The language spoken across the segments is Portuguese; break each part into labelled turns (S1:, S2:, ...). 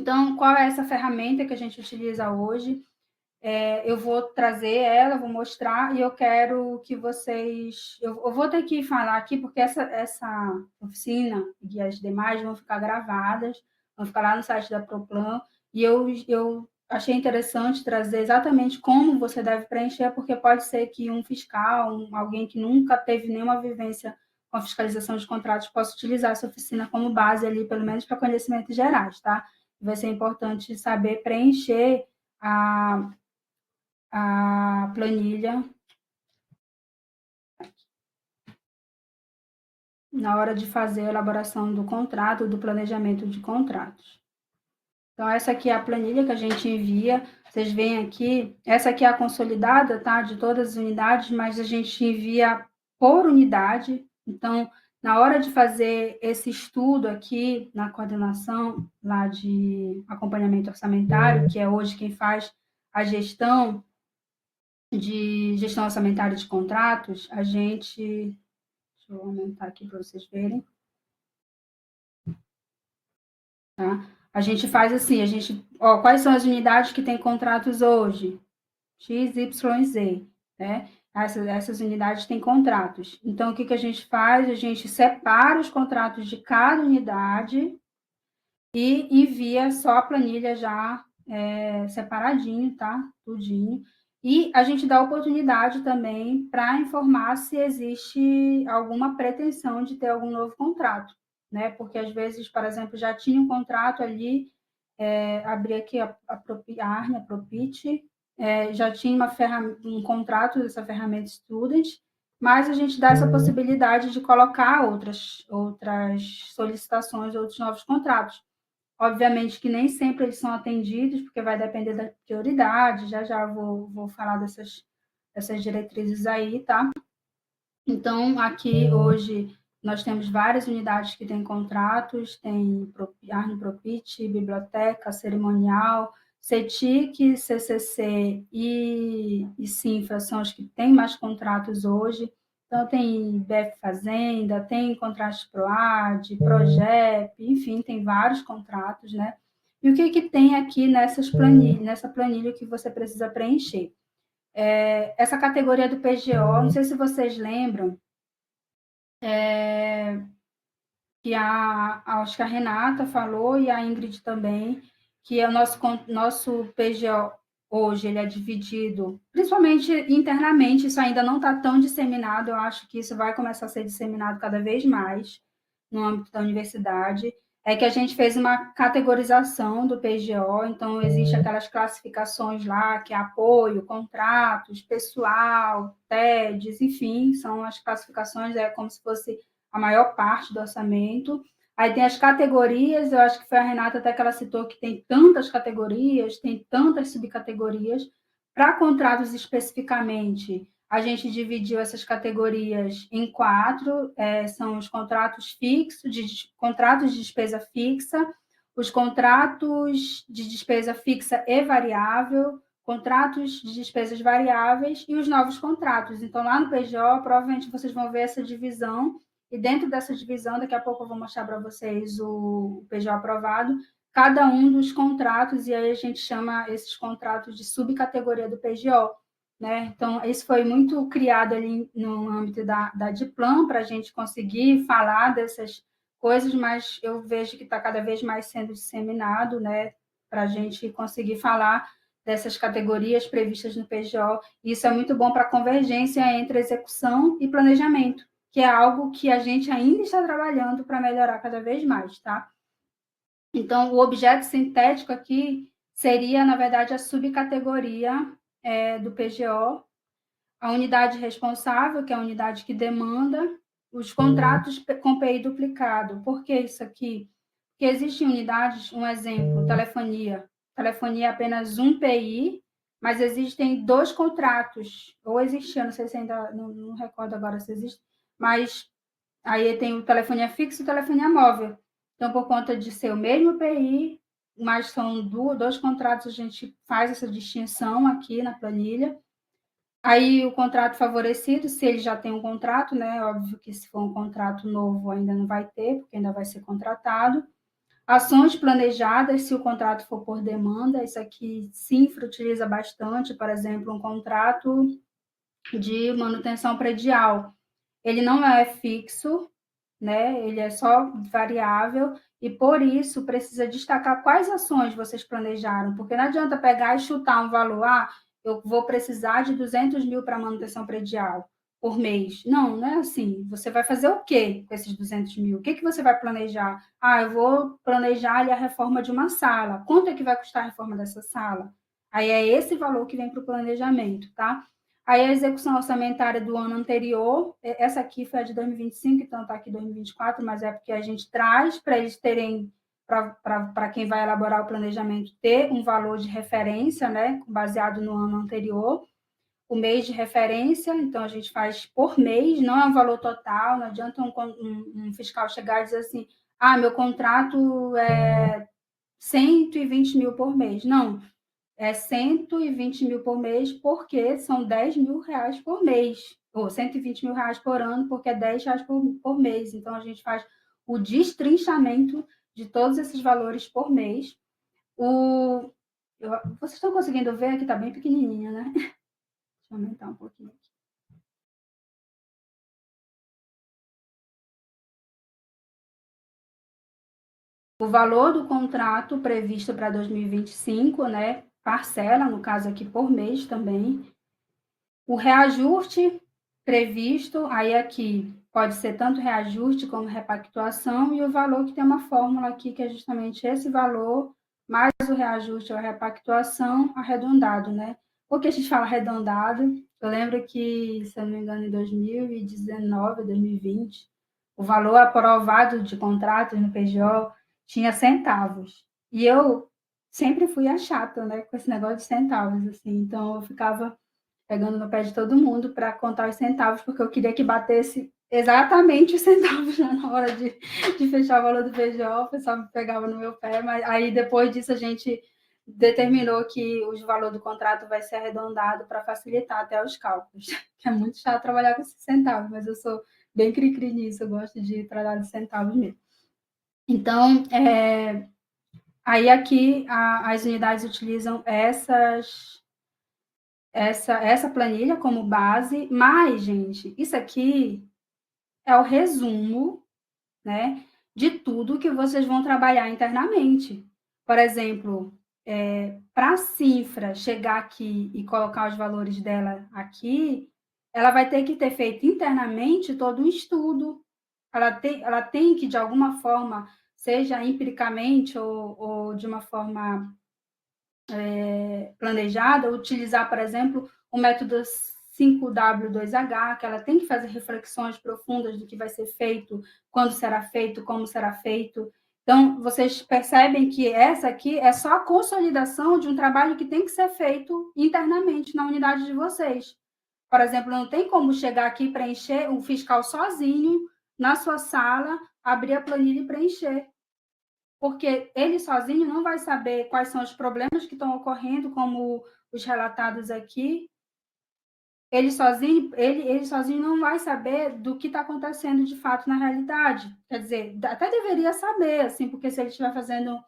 S1: Então, qual é essa ferramenta que a gente utiliza hoje? Eu vou trazer ela, vou mostrar, e eu quero que vocês... Eu vou ter que falar aqui, porque essa oficina e as demais vão ficar gravadas, vão ficar lá no site da Proplan, e eu achei interessante trazer exatamente como você deve preencher, porque pode ser que um fiscal, alguém que nunca teve nenhuma vivência com a fiscalização de contratos, possa utilizar essa oficina como base ali, pelo menos para conhecimentos gerais, tá? Vai ser importante saber preencher a planilha na hora de fazer a elaboração do contrato, do planejamento de contratos. Então, essa aqui é a planilha que a gente envia. Vocês veem aqui, essa aqui é a consolidada, tá? De todas as unidades, mas a gente envia por unidade. Então, na hora de fazer esse estudo aqui na coordenação lá de acompanhamento orçamentário, que é hoje quem faz a gestão orçamentária de contratos, a gente... Deixa eu aumentar aqui para vocês verem. Tá? A gente faz assim, quais são as unidades que têm contratos hoje? X, Y, Z, né? Essas unidades têm contratos. Então, o que a gente faz? A gente separa os contratos de cada unidade e envia só a planilha já separadinho, tá? Tudinho. E a gente dá oportunidade também para informar se existe alguma pretensão de ter algum novo contrato, né? Porque, às vezes, por exemplo, já tinha um contrato ali, abri aqui a Arne, a Propit, já tinha um contrato dessa ferramenta Student, mas a gente dá essa possibilidade de colocar outras solicitações, outros novos contratos. Obviamente que nem sempre eles são atendidos, porque vai depender da prioridade, já vou falar dessas diretrizes aí, tá? Então, aqui hoje nós temos várias unidades que têm contratos, tem Arne Propit, Biblioteca, Cerimonial, CETIC, CCC e Sinfra são os que têm mais contratos hoje. Então, tem BF Fazenda, tem contratos PROAD, PROGEP, enfim, tem vários contratos, né? E o que tem aqui nessa planilha que você precisa preencher? Essa categoria do PGO, não sei se vocês lembram, que acho que a Renata falou e a Ingrid também, que o nosso PGO hoje ele é dividido, principalmente internamente, isso ainda não está tão disseminado, eu acho que isso vai começar a ser disseminado cada vez mais no âmbito da universidade, é que a gente fez uma categorização do PGO, então existe aquelas classificações lá, que é apoio, contratos, pessoal, TEDs, enfim, são as classificações, é como se fosse a maior parte do orçamento. Aí tem as categorias, eu acho que foi a Renata até que ela citou que tem tantas categorias, tem tantas subcategorias. Para contratos especificamente, a gente dividiu essas categorias em 4, são os contratos fixos, contratos de despesa fixa, os contratos de despesa fixa e variável, contratos de despesas variáveis e os novos contratos. Então, lá no PGO, provavelmente vocês vão ver essa divisão, e dentro dessa divisão, daqui a pouco eu vou mostrar para vocês o PGO aprovado, cada um dos contratos, e aí a gente chama esses contratos de subcategoria do PGO, né? Então, isso foi muito criado ali no âmbito da Diplan, para a gente conseguir falar dessas coisas, mas eu vejo que está cada vez mais sendo disseminado, né? Para a gente conseguir falar dessas categorias previstas no PGO. Isso é muito bom para a convergência entre execução e planejamento, que é algo que a gente ainda está trabalhando para melhorar cada vez mais, tá? Então, o objeto sintético aqui seria, na verdade, a subcategoria do PGO, a unidade responsável, que é a unidade que demanda, os contratos com PI duplicado. Por que isso aqui? Porque existem unidades, um exemplo, telefonia. Telefonia é apenas um PI, mas existem 2 contratos, ou existia, não sei se ainda, não recordo agora se existe, mas aí tem o telefonia fixa e o telefonia móvel. Então, por conta de ser o mesmo PI, mas são 2 contratos, a gente faz essa distinção aqui na planilha. Aí o contrato favorecido, se ele já tem um contrato, né? Óbvio que se for um contrato novo ainda não vai ter, porque ainda vai ser contratado. Ações planejadas, se o contrato for por demanda, isso aqui Sinfra utiliza bastante, por exemplo, um contrato de manutenção predial. Ele não é fixo, né? Ele é só variável e por isso precisa destacar quais ações vocês planejaram, porque não adianta pegar e chutar um valor, eu vou precisar de 200 mil para manutenção predial por mês. Não, não é assim. Você vai fazer o quê com esses 200 mil? O que você vai planejar? Eu vou planejar ali a reforma de uma sala. Quanto é que vai custar a reforma dessa sala? Aí é esse valor que vem para o planejamento, tá? Aí a execução orçamentária do ano anterior, essa aqui foi a de 2025, então está aqui 2024, mas é porque a gente traz para eles terem, para quem vai elaborar o planejamento, ter um valor de referência, né, baseado no ano anterior. O mês de referência, então a gente faz por mês, não é um valor total, não adianta um fiscal chegar e dizer assim, meu contrato é 120 mil por mês. Não, é 120 mil por mês, porque são 10 mil reais por mês, ou 120 mil reais por ano, porque é 10 reais por mês. Então, a gente faz o destrinchamento de todos esses valores por mês. Vocês estão conseguindo ver que está bem pequenininho, né? Deixa eu aumentar um pouquinho. O valor do contrato previsto para 2025, né? Parcela, no caso aqui, por mês também. O reajuste previsto, aí aqui pode ser tanto reajuste como repactuação, e o valor que tem uma fórmula aqui, que é justamente esse valor, mais o reajuste ou a repactuação arredondado, né? Por que a gente fala arredondado? Eu lembro que, se eu não me engano, em 2019, 2020, o valor aprovado de contratos no PGO tinha centavos. E eu sempre fui a chata, né, com esse negócio de centavos, assim. Então, eu ficava pegando no pé de todo mundo para contar os centavos, porque eu queria que batesse exatamente os centavos na hora de fechar o valor do PGO, o pessoal me pegava no meu pé, mas aí depois disso a gente determinou que o valor do contrato vai ser arredondado para facilitar até os cálculos. É muito chato trabalhar com esses centavos, mas eu sou bem cri-cri nisso, eu gosto de trabalhar de centavos mesmo. Então, aí aqui as unidades utilizam essa planilha como base, mas, gente, isso aqui é o resumo, né, de tudo que vocês vão trabalhar internamente. Por exemplo, para a Cifra chegar aqui e colocar os valores dela aqui, ela vai ter que ter feito internamente todo um estudo. Ela tem que, de alguma forma, seja empiricamente ou de uma forma planejada, utilizar, por exemplo, o método 5W2H, que ela tem que fazer reflexões profundas do que vai ser feito, quando será feito, como será feito. Então, vocês percebem que essa aqui é só a consolidação de um trabalho que tem que ser feito internamente na unidade de vocês. Por exemplo, não tem como chegar aqui e preencher o fiscal sozinho na sua sala, abrir a planilha e preencher, porque ele sozinho não vai saber quais são os problemas que estão ocorrendo, como os relatados aqui. Ele sozinho não vai saber do que está acontecendo de fato na realidade. Quer dizer, até deveria saber, assim, porque se ele estiver fazendo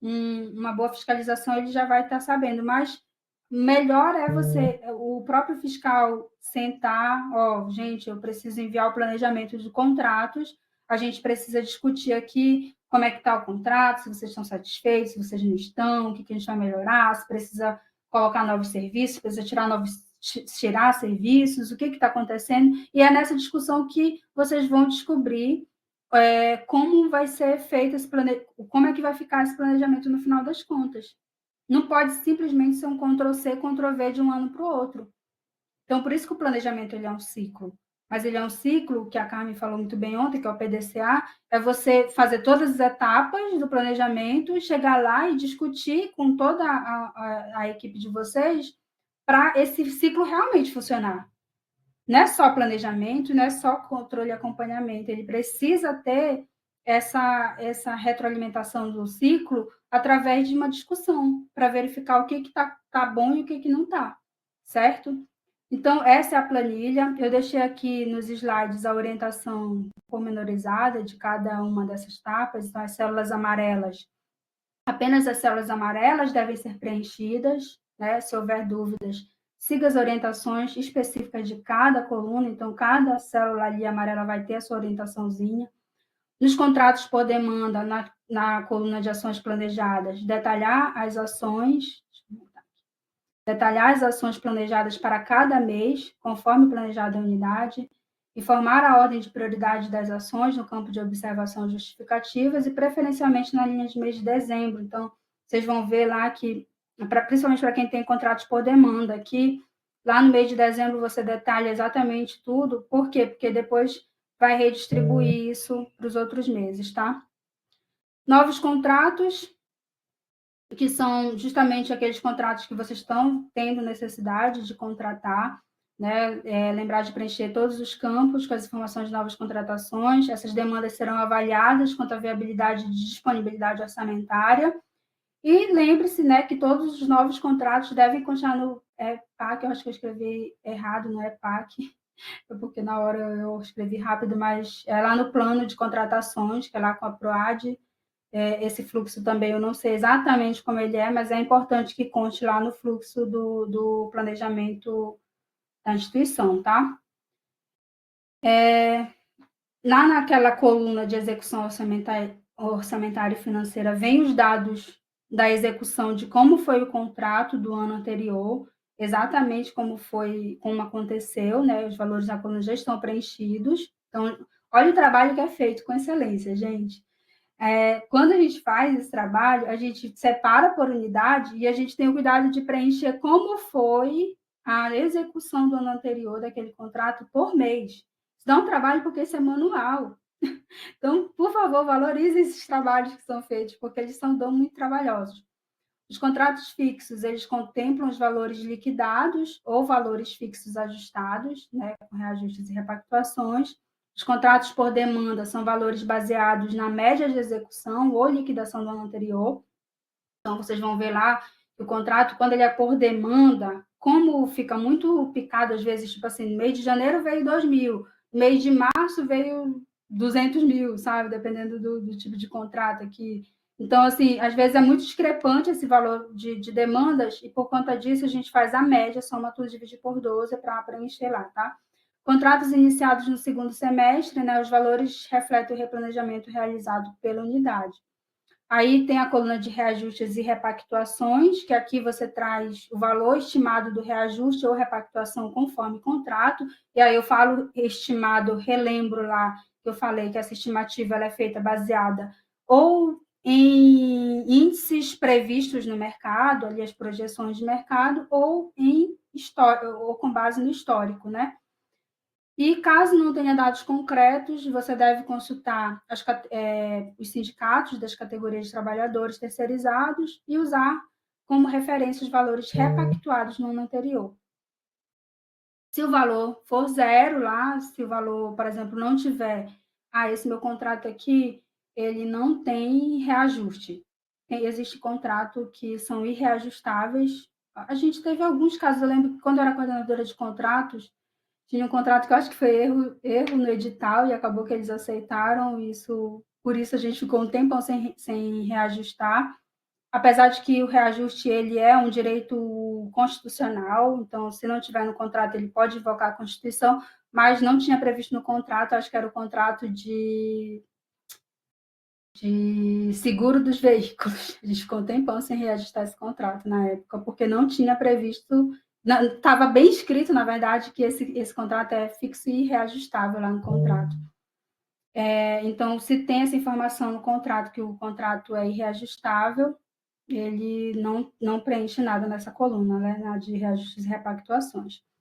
S1: uma boa fiscalização, ele já vai estar sabendo, mas melhor é o próprio fiscal sentar, gente, eu preciso enviar o planejamento de contratos, a gente precisa discutir aqui como é que está o contrato, se vocês estão satisfeitos, se vocês não estão, o que a gente vai melhorar, se precisa colocar novos serviços, se precisa tirar serviços, o que está acontecendo, e é nessa discussão que vocês vão descobrir como vai ser feito como é que vai ficar esse planejamento no final das contas. Não pode simplesmente ser um Ctrl+C, Ctrl+V de um ano para o outro. Então, por isso que o planejamento ele é um ciclo. Mas ele é um ciclo, que a Carmen falou muito bem ontem, que é o PDCA, é você fazer todas as etapas do planejamento, chegar lá e discutir com toda a equipe de vocês para esse ciclo realmente funcionar. Não é só planejamento, não é só controle e acompanhamento, ele precisa ter essa retroalimentação do ciclo através de uma discussão, para verificar o que está bom e o que não está, certo? Então, essa é a planilha. Eu deixei aqui nos slides a orientação pormenorizada de cada uma dessas etapas. Então, as células amarelas, apenas as células amarelas devem ser preenchidas, né? Se houver dúvidas, siga as orientações específicas de cada coluna. Então, cada célula ali amarela vai ter a sua orientaçãozinha. Nos contratos por demanda, na coluna de ações planejadas, detalhar as ações planejadas para cada mês, conforme planejada a unidade, informar a ordem de prioridade das ações no campo de observação justificativas e preferencialmente na linha de mês de dezembro. Então, vocês vão ver lá que, principalmente para quem tem contratos por demanda, que lá no mês de dezembro você detalha exatamente tudo. Por quê? Porque depois vai redistribuir isso para os outros meses, tá? Novos contratos, que são justamente aqueles contratos que vocês estão tendo necessidade de contratar, né? Lembrar de preencher todos os campos com as informações de novas contratações. Essas demandas serão avaliadas quanto à viabilidade de disponibilidade orçamentária. E lembre-se, né, que todos os novos contratos devem continuar no PAC. Eu acho que eu escrevi errado, não é PAC, porque na hora eu escrevi rápido, mas é lá no plano de contratações, que é lá com a PROAD. Esse fluxo também eu não sei exatamente como ele é, mas é importante que conste lá no fluxo do planejamento da instituição, tá? Naquela coluna de execução orçamentária e financeira, vem os dados da execução de como foi o contrato do ano anterior, exatamente como foi, como aconteceu, né? Os valores da coluna já estão preenchidos. Então, olha o trabalho que é feito com excelência, gente. Quando a gente faz esse trabalho, a gente separa por unidade e a gente tem o cuidado de preencher como foi a execução do ano anterior daquele contrato por mês. Isso dá um trabalho porque isso é manual. Então, por favor, valorize esses trabalhos que são feitos, porque eles são muito trabalhosos. Os contratos fixos, eles contemplam os valores liquidados ou valores fixos ajustados, né, com reajustes e repactuações. Os contratos por demanda são valores baseados na média de execução ou liquidação do ano anterior. Então, vocês vão ver lá que o contrato, quando ele é por demanda, como fica muito picado, às vezes, tipo assim, no mês de janeiro veio 2.000, no mês de março veio 200.000, sabe? Dependendo do tipo de contrato aqui. Então, assim, às vezes é muito discrepante esse valor de demandas e, por conta disso, a gente faz a média, soma tudo, divide por 12 para preencher lá, tá? Contratos iniciados no segundo semestre, né? Os valores refletem o replanejamento realizado pela unidade. Aí tem a coluna de reajustes e repactuações, que aqui você traz o valor estimado do reajuste ou repactuação conforme contrato. E aí eu falo estimado, relembro lá que eu falei que essa estimativa ela é feita baseada ou em índices previstos no mercado, ali as projeções de mercado, ou em história, ou com base no histórico, né? E caso não tenha dados concretos, você deve consultar os sindicatos das categorias de trabalhadores terceirizados e usar como referência os valores repactuados no ano anterior. Se o valor for zero lá, se o valor, por exemplo, não tiver, esse meu contrato aqui, ele não tem reajuste. Existe contrato que são irreajustáveis. A gente teve alguns casos, eu lembro que quando eu era coordenadora de contratos, tinha um contrato que eu acho que foi erro no edital e acabou que eles aceitaram isso, por isso a gente ficou um tempão sem reajustar, apesar de que o reajuste ele é um direito constitucional, então se não tiver no contrato ele pode invocar a Constituição, mas não tinha previsto no contrato, acho que era o contrato de seguro dos veículos. A gente ficou um tempão sem reajustar esse contrato na época, porque não tinha previsto, estava bem escrito, na verdade, que esse contrato é fixo e reajustável lá no contrato. Então, se tem essa informação no contrato, que o contrato é irreajustável, ele não preenche nada nessa coluna, né, de reajustes e repactuações.